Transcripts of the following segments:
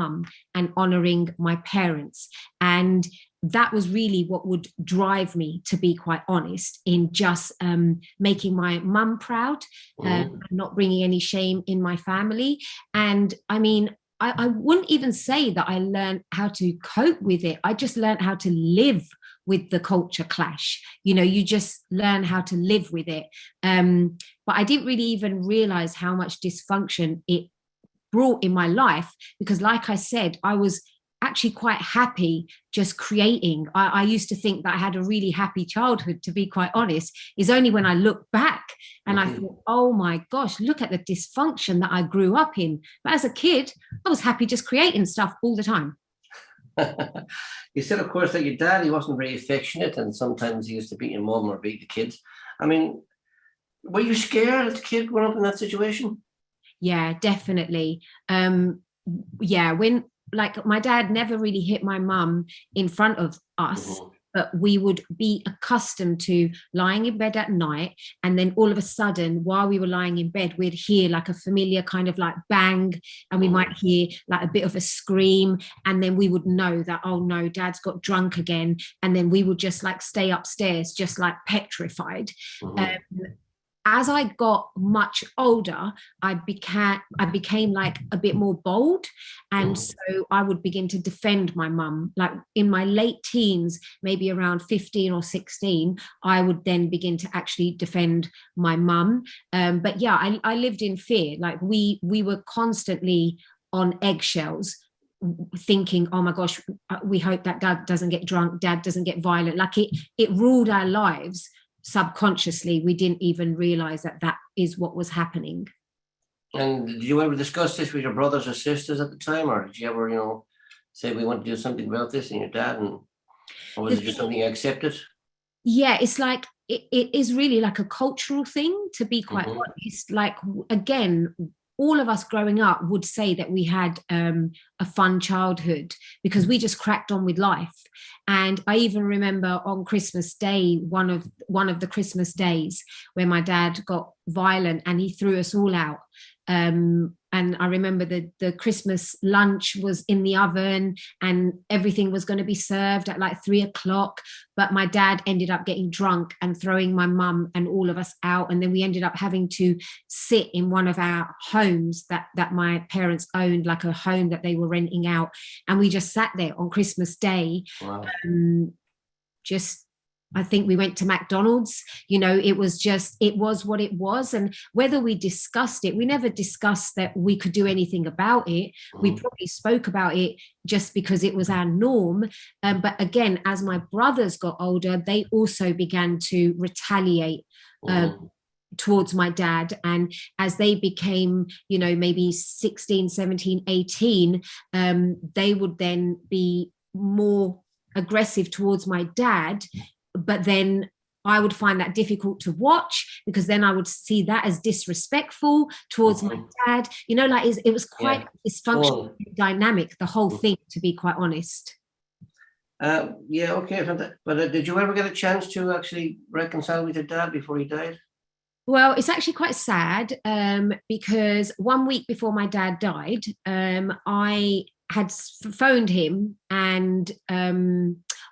mum and honouring my parents. And that was really what would drive me, to be quite honest, in just making my mum proud, not bringing any shame in my family. And I mean, I wouldn't even say that I learned how to cope with it. I just learned how to live with the culture clash. You know, you just learn how to live with it. But I didn't really even realize how much dysfunction it brought in my life, because like I said, I was actually quite happy just creating. I used to think that I had a really happy childhood, to be quite honest. It's only when I look back and I thought, oh my gosh, look at the dysfunction that I grew up in. But as a kid, I was happy just creating stuff all the time. You said, of course, that your dad, he wasn't very affectionate, and sometimes he used to beat your mum or beat the kids. I mean, were you scared as a kid growing up in that situation? Yeah, definitely. Yeah, when, like, my dad never really hit my mum in front of us, but we would be accustomed to lying in bed at night, and then all of a sudden, while we were lying in bed, we'd hear like a familiar kind of like bang, and we might hear like a bit of a scream, and then we would know that, oh no, dad's got drunk again, and then we would just like stay upstairs just like petrified. As I got much older, I became like a bit more bold. And so I would begin to defend my mum. Like in my late teens, maybe around 15 or 16, I would then begin to actually defend my mum. But yeah, I lived in fear. Like we were constantly on eggshells, thinking, oh my gosh, we hope that dad doesn't get drunk, dad doesn't get violent. Like it ruled our lives. Subconsciously, we didn't even realize that that is what was happening. And did you ever discuss this with your brothers or sisters at the time, or did you ever, say we want to do something about this, and your dad, or was it just something you accepted? Yeah, it's like it is really like a cultural thing, to be quite honest. Like, again, all of us growing up would say that we had a fun childhood because we just cracked on with life. And I even remember on Christmas Day, one of the Christmas days, where my dad got violent and he threw us all out. And I remember the Christmas lunch was in the oven and everything was going to be served at like 3:00. But my dad ended up getting drunk and throwing my mum and all of us out. And then we ended up having to sit in one of our homes that my parents owned, like a home that they were renting out. And we just sat there on Christmas Day. Wow. I think we went to McDonald's. It was what it was. And whether we discussed it, we never discussed that we could do anything about it. We probably spoke about it just because it was our norm. But again, as my brothers got older, they also began to retaliate towards my dad. And as they became, maybe 16, 17, 18, they would then be more aggressive towards my dad. But then I would find that difficult to watch, because then I would see that as disrespectful towards my dad. It was quite dysfunctional dynamic, the whole thing, to be quite honest. Yeah, okay. But did you ever get a chance to actually reconcile with your dad before he died? Well, it's actually quite sad, because 1 week before my dad died, I had phoned him, and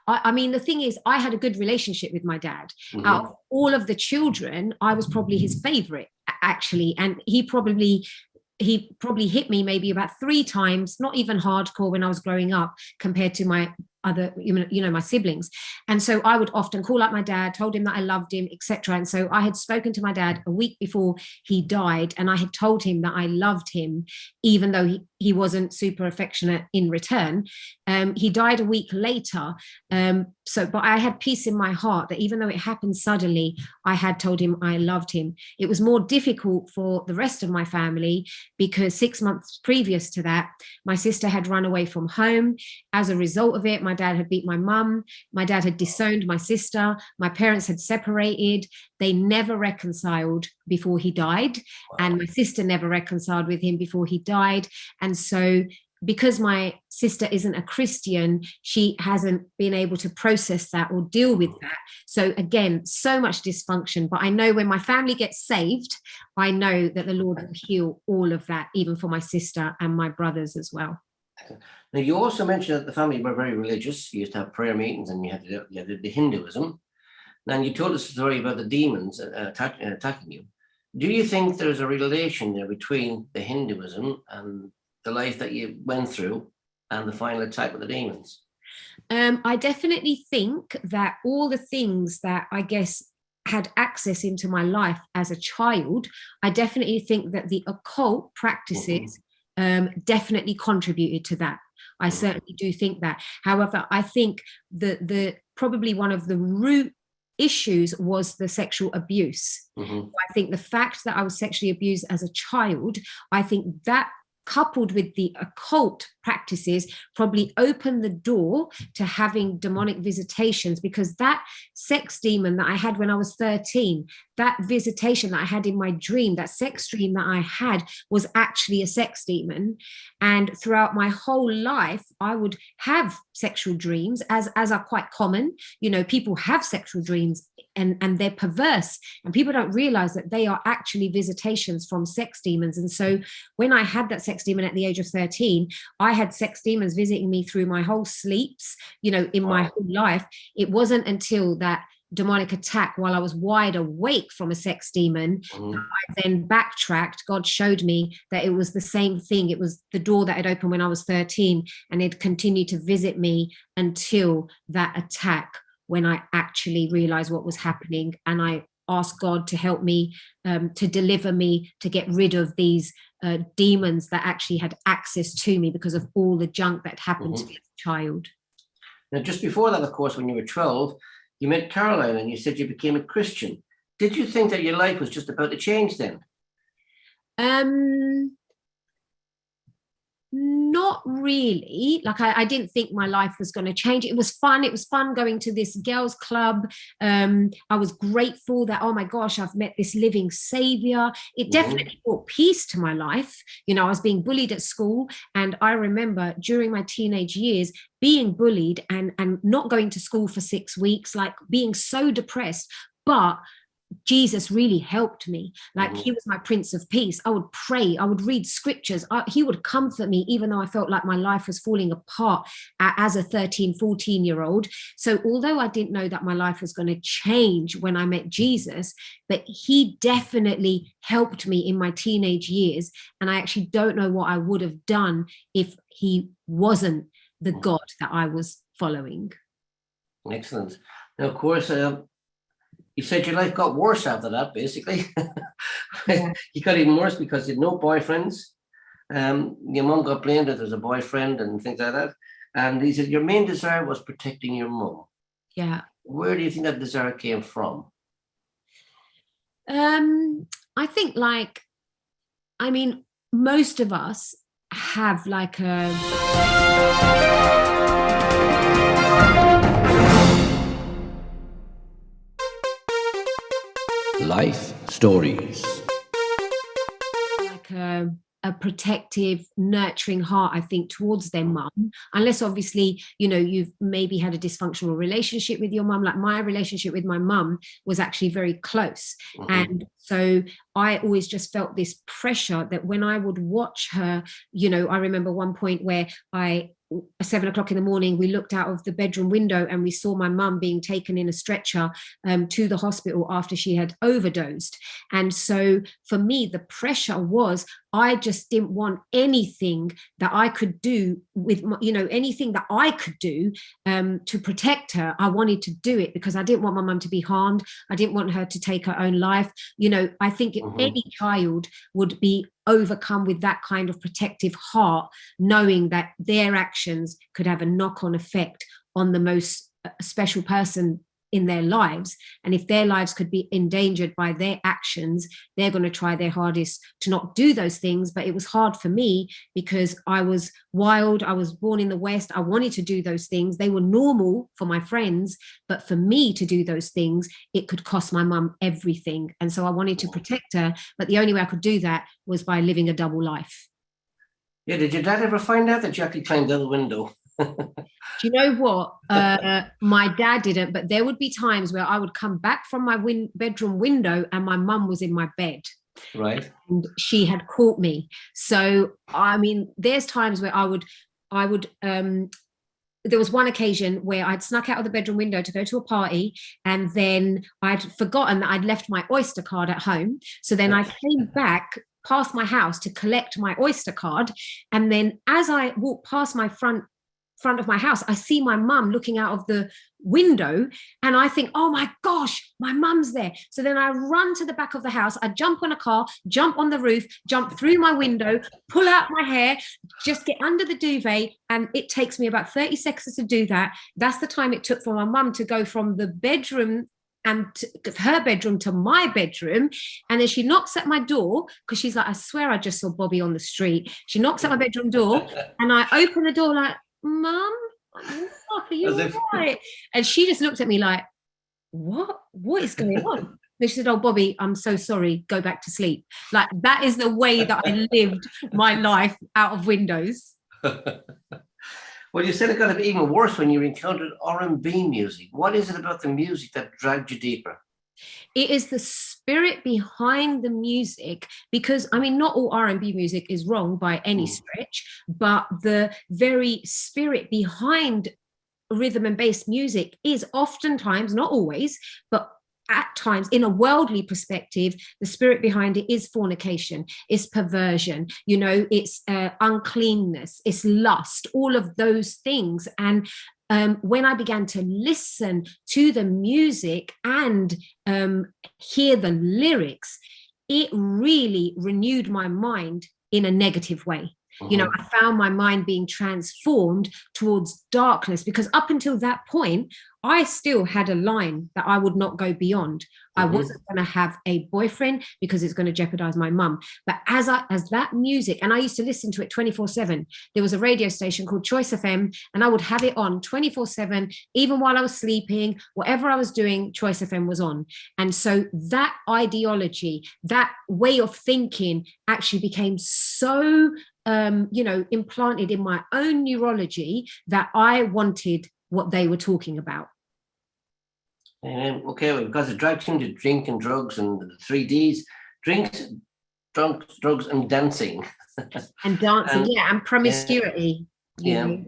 I mean, the thing is, I had a good relationship with my dad. Out of all of the children, I was probably his favorite, actually. And he probably hit me maybe about 3 times, not even hardcore when I was growing up, compared to my other, my siblings. And so I would often call up my dad, told him that I loved him, etc. And so I had spoken to my dad a week before he died, and I had told him that I loved him, even though he wasn't super affectionate in return. He died a week later. But I had peace in my heart that even though it happened suddenly, I had told him I loved him. It was more difficult for the rest of my family, because 6 months previous to that, my sister had run away from home. As a result of it, my dad had beat my mum. My dad had disowned my sister. My parents had separated. They never reconciled before he died. Wow. And my sister never reconciled with him before he died. And so, because my sister isn't a Christian, she hasn't been able to process that or deal with that. So again, so much dysfunction. But I know when my family gets saved, I know that the Lord will heal all of that, even for my sister and my brothers as well. Now, you also mentioned that the family were very religious. You used to have prayer meetings, and you had the Hinduism. And you told us a story about the demons attacking you. Do you think there's a relation there between the Hinduism and the life that you went through and the final attack with the demons? I definitely think that all the things that I guess had access into my life as a child, I definitely think that the occult practices definitely contributed to that. I certainly do think that. However, I think the probably one of the root issues was the sexual abuse. I think the fact that I was sexually abused as a child, I think that coupled with the occult practices probably opened the door to having demonic visitations, because that sex demon that I had when I was 13, that visitation that I had in my dream, that sex dream that I had, was actually a sex demon. And throughout my whole life, I would have sexual dreams, as are quite common. You know, people have sexual dreams and they're perverse, and people don't realize that they are actually visitations from sex demons. And so when I had that sex demon at the age of 13, I had sex demons visiting me through my whole sleeps, you know, in my whole life. It wasn't until that demonic attack while I was wide awake from a sex demon that I then backtracked. God showed me that it was the same thing. It was the door that had opened when I was 13, and it continued to visit me until that attack, when I actually realized what was happening, and I asked God to help me, to deliver me, to get rid of these demons that actually had access to me because of all the junk that happened to me as a child. Now, just before that, of course, when you were 12, you met Caroline and you said you became a Christian. Did you think that your life was just about to change then? Not really. Like I didn't think my life was going to change. It was fun. It was fun going to this girls' club. I was grateful that, oh my gosh, I've met this living savior. It definitely brought peace to my life. You know, I was being bullied at school, and I remember during my teenage years being bullied and not going to school for 6 weeks, like being so depressed. But Jesus really helped me. Like he was my Prince of Peace. I would pray, I would read scriptures. He would comfort me, even though I felt like my life was falling apart as a 13, 14-year-old. So although I didn't know that my life was going to change when I met Jesus, but he definitely helped me in my teenage years. And I actually don't know what I would have done if he wasn't the God that I was following. Excellent. Now, of course, you said your life got worse after that, basically. Yeah. You got even worse because you had no boyfriends. Your mum got blamed that there was a boyfriend and things like that. And he said your main desire was protecting your mum. Yeah. Where do you think that desire came from? I think, like, I mean, most of us have like a... Life stories. Like a protective, nurturing heart, I think, towards their mum, unless obviously, you know, you've maybe had a dysfunctional relationship with your mum. Like my relationship with my mum was actually very close. And so I always just felt this pressure that when I would watch her, you know, I remember one point where at 7 o'clock in the morning, we looked out of the bedroom window and we saw my mum being taken in a stretcher to the hospital after she had overdosed. And so for me, the pressure was, I just didn't want anything that I could do with, you know, anything that I could do to protect her. I wanted to do it because I didn't want my mum to be harmed. I didn't want her to take her own life. You know, I think any child would be overcome with that kind of protective heart, knowing that their actions could have a knock-on effect on the most special person in their lives. And if their lives could be endangered by their actions, they're going to try their hardest to not do those things. But it was hard for me because I was wild. I was born in the West. I wanted to do those things. They were normal for my friends, but for me to do those things, it could cost my mum everything. And so I wanted to protect her, but the only way I could do that was by living a double life. Yeah, did your dad ever find out that you actually climbed out the window? Do you know what? My dad didn't, but there would be times where I would come back from my bedroom window and my mum was in my bed. Right. And she had caught me. So, I mean, there's times where I would I would there was one occasion where I'd snuck out of the bedroom window to go to a party, and then I'd forgotten that I'd left my Oyster card at home. So then I came back past my house to collect my Oyster card. And then as I walked past my front of my house, I see my mum looking out of the window, and I think, oh my gosh, my mum's there. So then I run to the back of the house, I jump on a car, jump on the roof, jump through my window, pull out my hair, just get under the duvet, and it takes me about 30 seconds to do that. That's the time it took for my mum to go from the bedroom and her bedroom to my bedroom. And then she knocks at my door, because she's like, I swear I just saw Bobbi on the street. She knocks at my bedroom door, and I open the door like, Mum, are you right? And she just looked at me like, what is going on? And she said, oh, Bobbi, I'm so sorry, go back to sleep. Like, that is the way that I lived my life out of windows. Well, you said it got even worse when you encountered R&B music. What is it about the music that dragged you deeper? It is the spirit behind the music, because I mean, not all R&B music is wrong by any stretch, but the very spirit behind rhythm and bass music is oftentimes, not always, but at times, in a worldly perspective, the spirit behind it is fornication, it's perversion, it's uncleanness, it's lust, all of those things. And when I began to listen to the music and hear the lyrics, it really renewed my mind in a negative way. I found my mind being transformed towards darkness, because up until that point, I still had a line that I would not go beyond. I wasn't going to have a boyfriend because it's going to jeopardize my mum. But as that music, and I used to listen to it 24/7. There was a radio station called Choice FM, and I would have it on 24/7, even while I was sleeping, whatever I was doing, Choice FM was on. And so that ideology, that way of thinking actually became so implanted in my own neurology that I wanted what they were talking about. Okay, well, because it drags into drink and drugs and the 3Ds, drinks, drugs and dancing. And dancing, and promiscuity,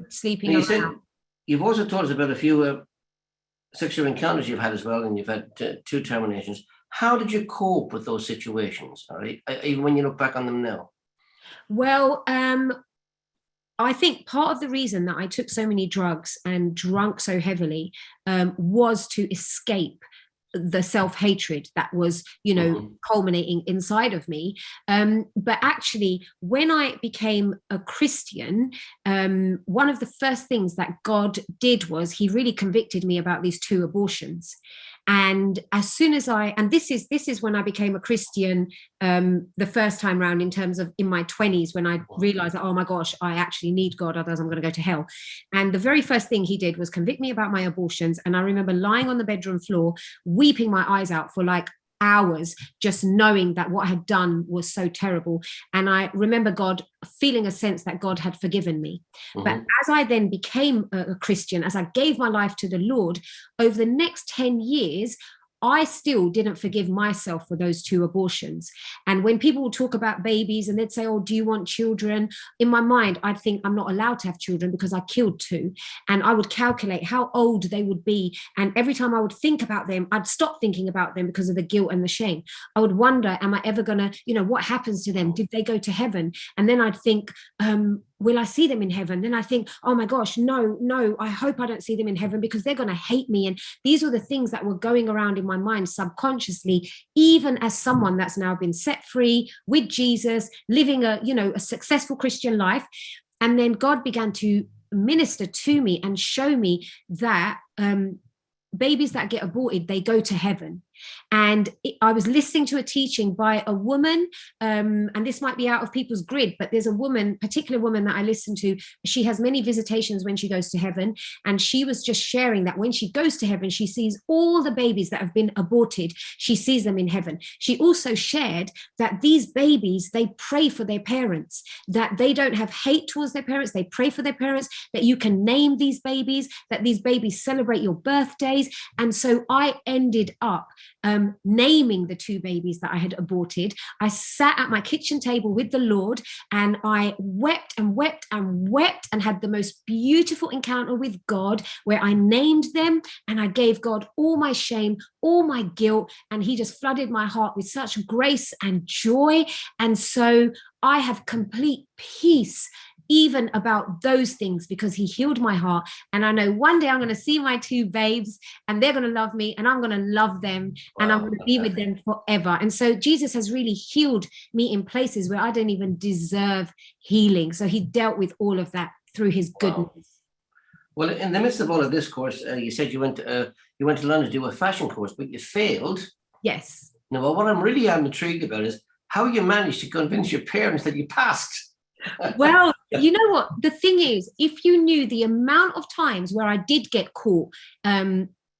sleeping around. You've also told us about a few sexual encounters you've had as well, and you've had 2 terminations. How did you cope with those situations, all right, even when you look back on them now? Well, I think part of the reason that I took so many drugs and drunk so heavily was to escape the self-hatred that was, culminating inside of me. But actually, when I became a Christian, one of the first things that God did was he really convicted me about these 2 abortions. And as soon as this is when I became a Christian the first time round, in terms of in my 20s, when I realized that, oh my gosh, I actually need God, otherwise I'm going to go to hell. And the very first thing he did was convict me about my abortions. And I remember lying on the bedroom floor, weeping my eyes out for like hours, just knowing that what I had done was so terrible. And I remember God feeling a sense that God had forgiven me. But as I then became a Christian, as I gave my life to the Lord, over the next 10 years, I still didn't forgive myself for those 2 abortions. And when people would talk about babies and they'd say, oh, do you want children? In my mind, I'd think I'm not allowed to have children because I killed 2. And I would calculate how old they would be. And every time I would think about them, I'd stop thinking about them because of the guilt and the shame. I would wonder, am I ever going to, what happens to them? Did they go to heaven? And then I'd think, will I see them in heaven? Then I think, oh my gosh, no, I hope I don't see them in heaven because they're going to hate me. And these are the things that were going around in my mind subconsciously, even as someone that's now been set free with Jesus, living a successful Christian life. And then God began to minister to me and show me that babies that get aborted, they go to heaven. And I was listening to a teaching by a woman, and this might be out of people's grid, but there's a particular woman that I listen to. She has many visitations when she goes to heaven. And she was just sharing that when she goes to heaven, she sees all the babies that have been aborted. She sees them in heaven. She also shared that these babies, they pray for their parents, that they don't have hate towards their parents. They pray for their parents, that you can name these babies, that these babies celebrate your birthdays. And so I ended up naming the 2 babies that I had aborted. I sat at my kitchen table with the Lord, and I wept and wept and wept and had the most beautiful encounter with God, where I named them and I gave God all my shame, all my guilt, and he just flooded my heart with such grace and joy. And so I have complete peace even about those things, because he healed my heart. And I know one day I'm going to see my 2 babes and they're going to love me and I'm going to love them. Wow, and I'm going to be with them forever. And so Jesus has really healed me in places where I don't even deserve healing. So he dealt with all of that through his goodness. Wow. Well, in the midst of all of this course, you said you went to London to do a fashion course, but you failed. Yes. Now, well, what I'm really intrigued about is how you managed to convince your parents that you passed. Well, you know what? The thing is, if you knew the amount of times where I did get caught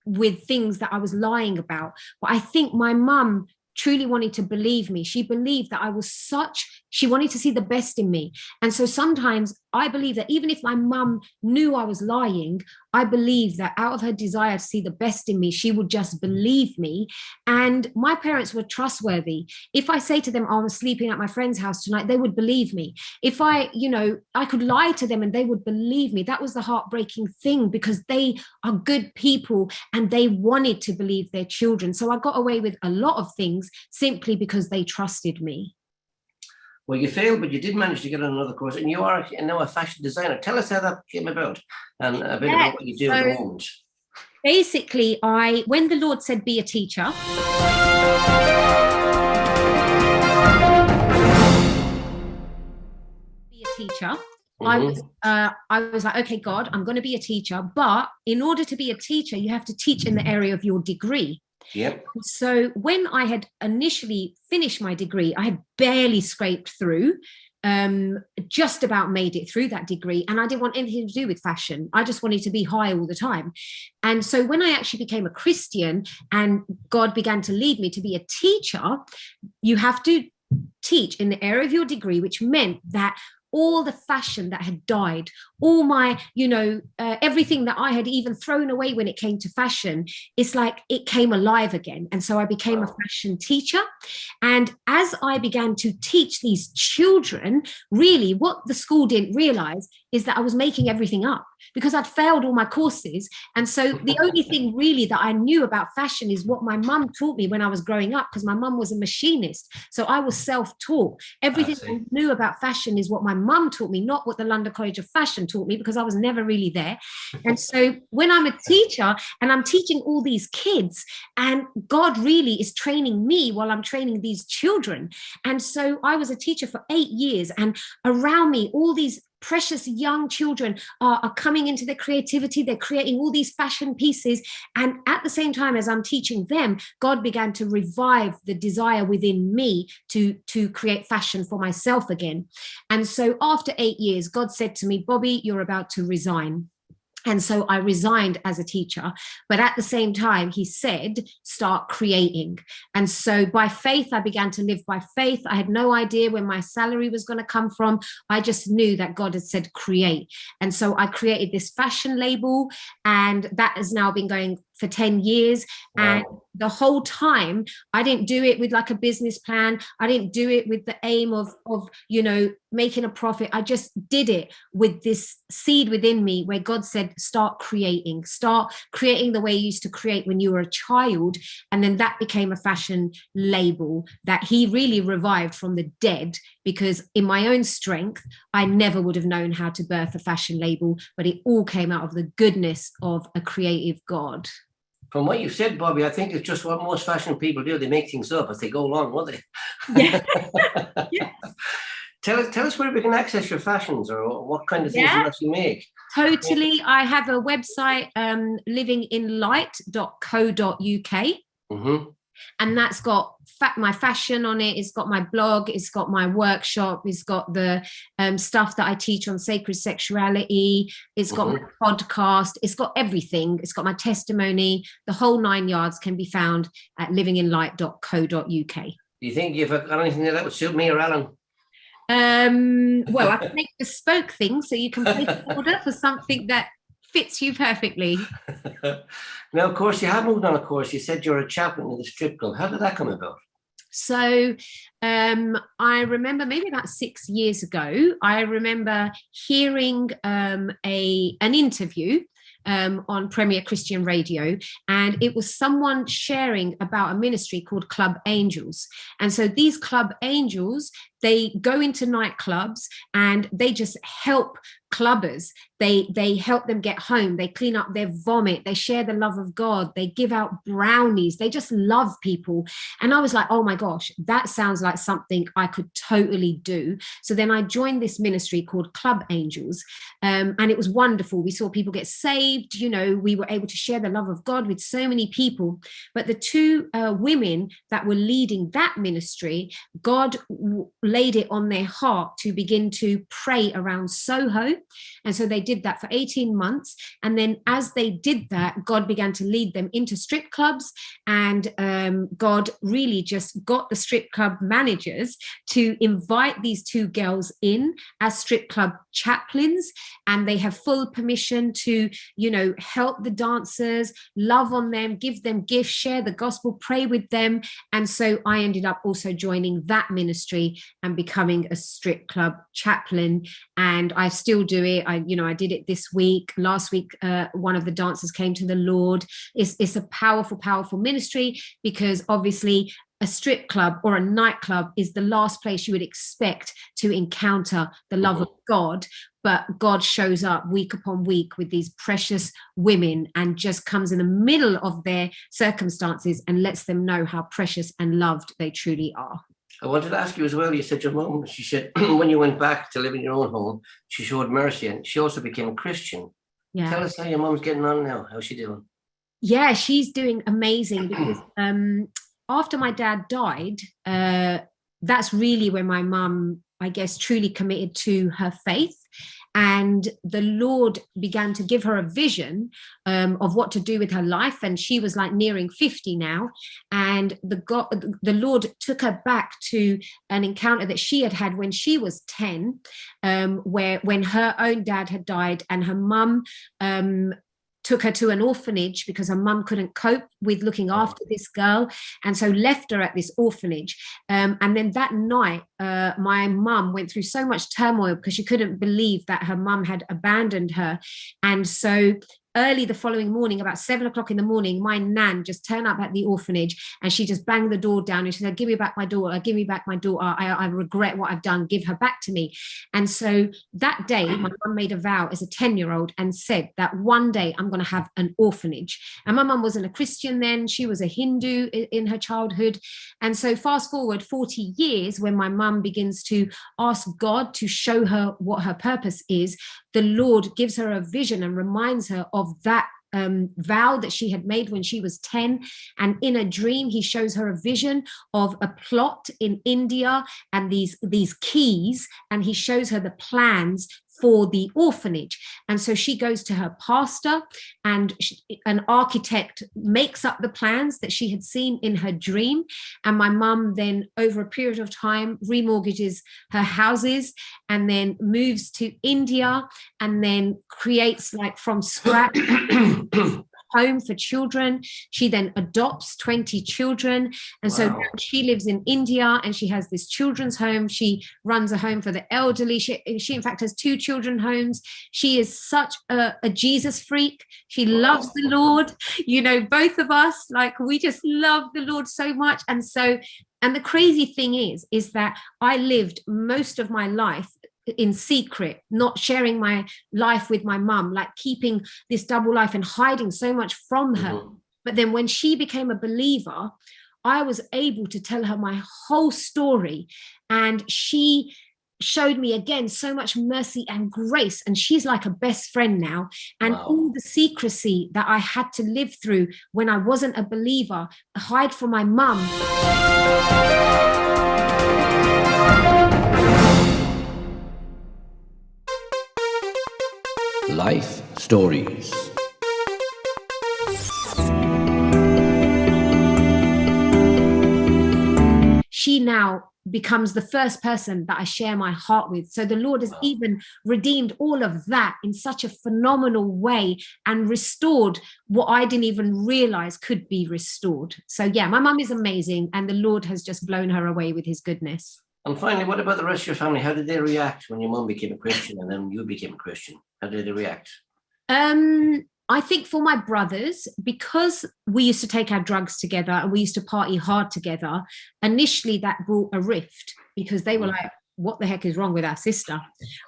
with things that I was lying about, but I think my mum truly wanted to believe me. She believed that I was she wanted to see the best in me. And so sometimes I believe that even if my mum knew I was lying, I believe that out of her desire to see the best in me, she would just believe me. And my parents were trustworthy. If I say to them, oh, I'm sleeping at my friend's house tonight, they would believe me. If I could lie to them and they would believe me. That was the heartbreaking thing, because they are good people and they wanted to believe their children. So I got away with a lot of things simply because they trusted me. Well, you failed, but you did manage to get on another course, and you are now a fashion designer. Tell us how that came about, and a bit about what you do at the moment. Basically, when the Lord said, be a teacher, I was like, okay, God, I'm going to be a teacher, but in order to be a teacher, you have to teach in the area of your degree. Yep. So when I had initially finished my degree, I had barely scraped through, just about made it through that degree. And I didn't want anything to do with fashion. I just wanted to be high all the time. And so when I actually became a Christian and God began to lead me to be a teacher, you have to teach in the area of your degree, which meant that all the fashion that had died, all my, everything that I had even thrown away when it came to fashion, it's like it came alive again. And so I became a fashion teacher. And as I began to teach these children, really what the school didn't realize is that I was making everything up, because I'd failed all my courses. And so the only thing really that I knew about fashion is what my mum taught me when I was growing up, because my mum was a machinist. So I was self-taught. Everything I knew about fashion is what my mum taught me, not what the London College of Fashion taught me, because I was never really there. And so when I'm a teacher and I'm teaching all these kids, and God really is training me while I'm training these children. And so I was a teacher for 8 years, and around me, all these precious young children are coming into their creativity. They're creating all these fashion pieces. And at the same time as I'm teaching them, God began to revive the desire within me to create fashion for myself again. And so after 8 years, God said to me, Bobbi, you're about to resign. And so I resigned as a teacher, but at the same time, he said, start creating. And so by faith, I began to live by faith. I had no idea where my salary was going to come from. I just knew that God had said, create. And so I created this fashion label, and that has now been going for 10 years. Wow. And the whole time, I didn't do it with like a business plan. I didn't do it with the aim of making a profit. I just did it with this seed within me where God said, start creating the way you used to create when you were a child. And then that became a fashion label that he really revived from the dead, because in my own strength, I never would have known how to birth a fashion label, but it all came out of the goodness of a creative God. From what you've said, Bobbi, I think it's just what most fashion people do. They make things up as they go along, won't they? Yeah. Yeah. Tell us where we can access your fashions, or what kind of things you actually make. Totally. I have a website, livinginlight.co.uk. Mm-hmm. And that's got my fashion on it. It's got my blog. It's got my workshop. It's got the stuff that I teach on sacred sexuality. It's got my podcast. It's got everything. It's got my testimony. The whole 9 yards can be found at livinginlight.co.uk. Do you think you've got anything that would suit me or Alan? Well, I can make bespoke things, so you can place an order for something that fits you perfectly. Now, of course, you have moved on. Of course, you said you're a chaplain in the strip club. How did that come about? So I remember maybe about 6 years ago, I remember hearing an interview on Premier Christian Radio, and it was someone sharing about a ministry called Club Angels. And so these Club Angels, they go into nightclubs and they just help clubbers. They help them get home. They clean up their vomit. They share the love of God. They give out brownies. They just love people. And I was like, oh my gosh, that sounds like something I could totally do. So then I joined this ministry called Club Angels, and it was wonderful. We saw people get saved. You know, we were able to share the love of God with so many people. But the two women that were leading that ministry, God laid it on their heart to begin to pray around Soho. And so they did that for 18 months. And then as they did that, God began to lead them into strip clubs. And God really just got the strip club managers to invite these two girls in as strip club chaplains. And they have full permission to, you know, help the dancers, love on them, give them gifts, share the gospel, pray with them. And so I ended up also joining that ministry and becoming a strip club chaplain. And I still do it. I did it this week. Last week, one of the dancers came to the Lord. It's a powerful, powerful ministry, because obviously a strip club or a nightclub is the last place you would expect to encounter the love of God. But God shows up week upon week with these precious women and just comes in the middle of their circumstances and lets them know how precious and loved they truly are. I wanted to ask you as well, you said your mum, she said, when you went back to live in your own home, she showed mercy, and she also became a Christian. Yeah. Tell us how your mum's getting on now. How's she doing? Yeah, she's doing amazing, because after my dad died, that's really when my mum, I guess, truly committed to her faith. And the Lord began to give her a vision of what to do with her life. And she was like nearing 50 now. And the Lord took her back to an encounter that she had had when she was 10, when her own dad had died, and her mum took her to an orphanage because her mum couldn't cope with looking after this girl, and so left her at this orphanage. And then that night, my mum went through so much turmoil because she couldn't believe that her mum had abandoned her. And so early the following morning, about 7 o'clock in the morning, my nan just turned up at the orphanage, and she just banged the door down and she said, give me back my daughter, give me back my daughter. I regret what I've done, give her back to me. And so that day, my mum made a vow as a 10-year-old and said that one day I'm going to have an orphanage. And my mum wasn't a Christian then, she was a Hindu in her childhood. And so fast forward 40 years, when my mum begins to ask God to show her what her purpose is, the Lord gives her a vision and reminds her of that vow that she had made when she was 10. And in a dream, he shows her a vision of a plot in India and these keys, and he shows her the plans for the orphanage. And so she goes to her pastor, and an architect makes up the plans that she had seen in her dream. And my mum then, over a period of time, remortgages her houses and then moves to India, and then creates, like, from scratch home for children. She then adopts 20 children. And so now she lives in India, and she has this children's home. She runs a home for the elderly. She in fact has 2 children homes. She is such a Jesus freak. She loves the Lord. You know, both of us, like, we just love the Lord so much. And the crazy thing is that I lived most of my life in secret, not sharing my life with my mum, like keeping this double life and hiding so much from her. But then when she became a believer, I was able to tell her my whole story, and she showed me again so much mercy and grace, and she's like a best friend now. And all the secrecy that I had to live through when I wasn't a believer, hide from my mum. Life Stories. she now becomes the first person that I share my heart with. So the Lord has even redeemed all of that in such a phenomenal way and restored what I didn't even realize could be restored. So yeah, my mum is amazing, and the Lord has just blown her away with his goodness. And finally, what about the rest of your family? How did they react when your mum became a Christian and then you became a Christian? How did they react? I think for my brothers, because we used to take our drugs together and we used to party hard together, initially that brought a rift because they were like, what the heck is wrong with our sister?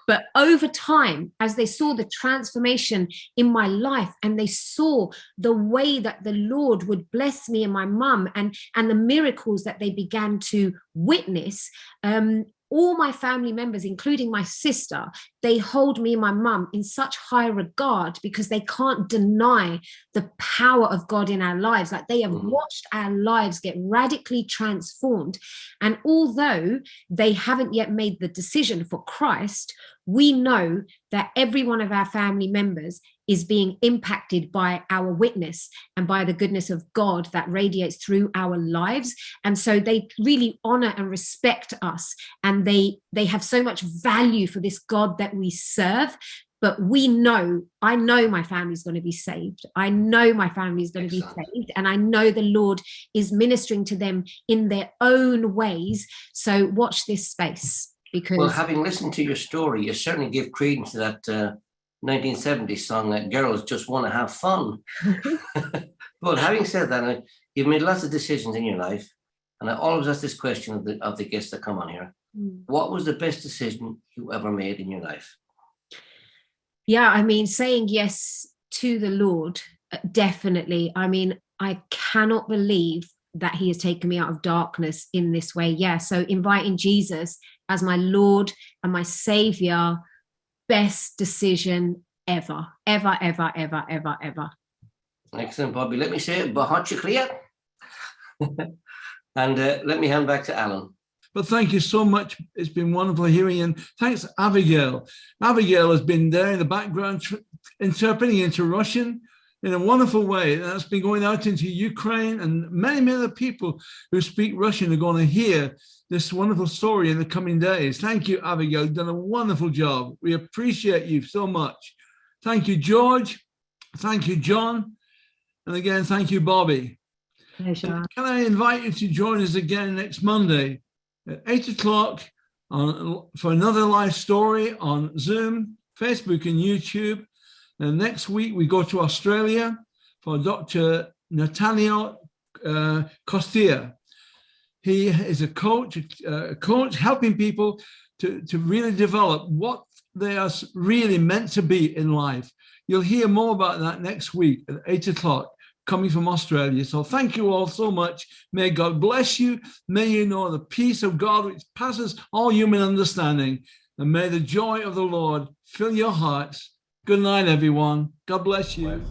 But over time, as they saw the transformation in my life and they saw the way that the Lord would bless me and my mum and the miracles that they began to witness, all my family members, including my sister, they hold me and my mum in such high regard because they can't deny the power of God in our lives. Like, they have watched our lives get radically transformed. And although they haven't yet made the decision for Christ, we know that every one of our family members is being impacted by our witness and by the goodness of God that radiates through our lives. And so they really honor and respect us. And they have so much value for this God that we serve. But I know my family's going to be saved. I know my family is going to be saved. And I know the Lord is ministering to them in their own ways. So watch this space. Because, well, having listened to your story, you certainly give credence to that 1970s song that girls just want to have fun. But having said that, you've made lots of decisions in your life. And I always ask this question of the guests that come on here. What was the best decision you ever made in your life? Yeah, I mean, saying yes to the Lord, definitely. I mean, I cannot believe that he has taken me out of darkness in this way. Yeah, so inviting Jesus as my Lord and my Savior, best decision ever, ever, ever, ever, ever, ever. Excellent, Bobbi. Let me say it, Bahat clear. And let me hand back to Alan. But thank you so much. It's been wonderful hearing. And thanks, Abigail. Abigail has been there in the background interpreting into Russian in a wonderful way. That's been going out into Ukraine, and many, many other people who speak Russian are going to hear this wonderful story in the coming days. Thank you, Abigail. You've done a wonderful job. We appreciate you so much. Thank you, George. Thank you, John. And again, thank you, Bobbi. Pleasure. Can I invite you to join us again next Monday at 8 o'clock for another live story on Zoom, Facebook, and YouTube. And next week, we go to Australia for Dr. Nathaniel Costia. He is a coach helping people to really develop what they are really meant to be in life. You'll hear more about that next week at 8 o'clock, coming from Australia. So thank you all so much. May God bless you. May you know the peace of God which passes all human understanding. And may the joy of the Lord fill your hearts. Good night, everyone. God bless you.